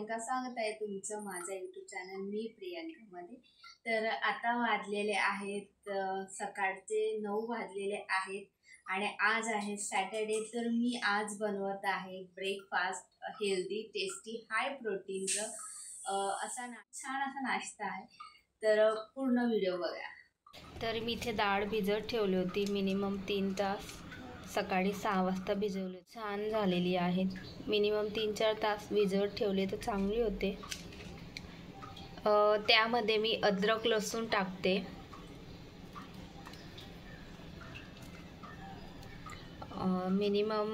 प्रियांका स्वागत आहे तुमचं माझ्या यूट्यूब चॅनल मी प्रियांकामध्ये। तर आता वाजलेले आहेत सकाळचे 9 वाजलेले आहेत आणि आज आहे सॅटर्डे। तर मी आज बनवत आहे ब्रेकफास्ट हेल्दी टेस्टी हाय प्रोटीनचं असा छान असा नाश्ता आहे। तर पूर्ण व्हिडिओ बघा। तर मी इथे डाळ भिजत ठेवली होती मिनिमम 3 तास। सकाळी 6 वाजता भिजवले, छान झालेली आहेत। मिनिमम 3-4 तास भिजवत ठेवले तर चांगली होते। त्यामध्ये मी अद्रक लसूण टाकते, मिनिमम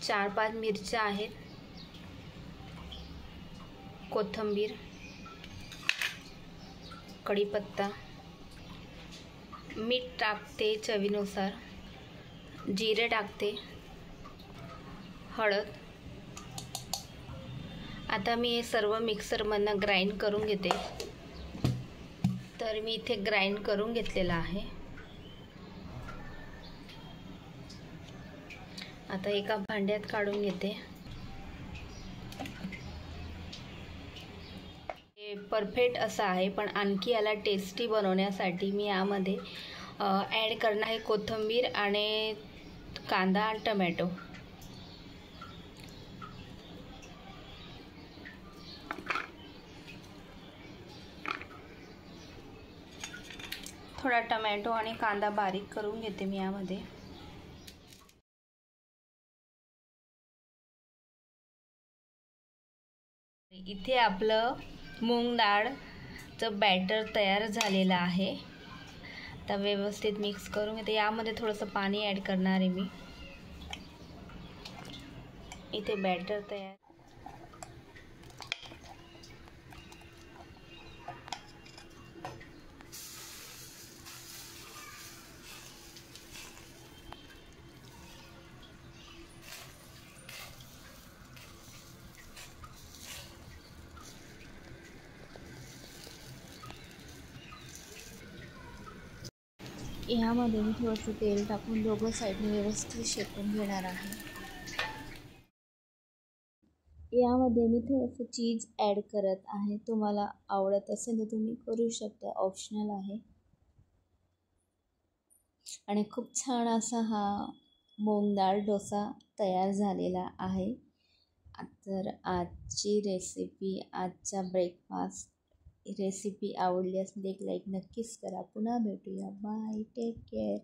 4-5 मिरच्या आहेत, कोथिंबीर, कढीपत्ता, मीठ टाकते चवीनुसार, जिरे टाकते, हळद। आता मी हे सर्व मिक्सरमधनं ग्राइंड करून घेते। तर मी इथे ग्राइंड करून घेतलेला आहे। आता एका भांड्यात काढून घेते। हे परफेक्ट असं आहे, पण आणखी याला टेस्टी बनवण्यासाठी मी यामध्ये ॲड करणार आहे कोथिंबीर आणि कांदा आणि टमॅटो। थोडा टमॅटो आणि कांदा बारीक करून घेते मी यामध्ये। इथे आपलं मूग डाळचं बॅटर तयार झालेलं आहे। आता व्यवस्थित मिक्स करून घेते। यामध्ये थोडंसं पाणी ॲड करणार आहे मी। इथे बॅटर तयार। यामध्ये मी थोडंसं तेल टाकून दोघं साईडने व्यवस्थित शेकून घेणार आहे। यामध्ये मी थोडंसं चीज ॲड करत आहे। तुम्हाला आवडत असेल तर तुम्ही करू शकता, ऑप्शनल आहे। आणि खूप छान असा हा मूग डाळ डोसा तयार झालेला आहे। तर आजची रेसिपी, आजचा ब्रेकफास्ट रेसिपी आवडली असेल एक लाईक नक्कीच करा। पुन्हा भेटूया, बाय, टेक केअर।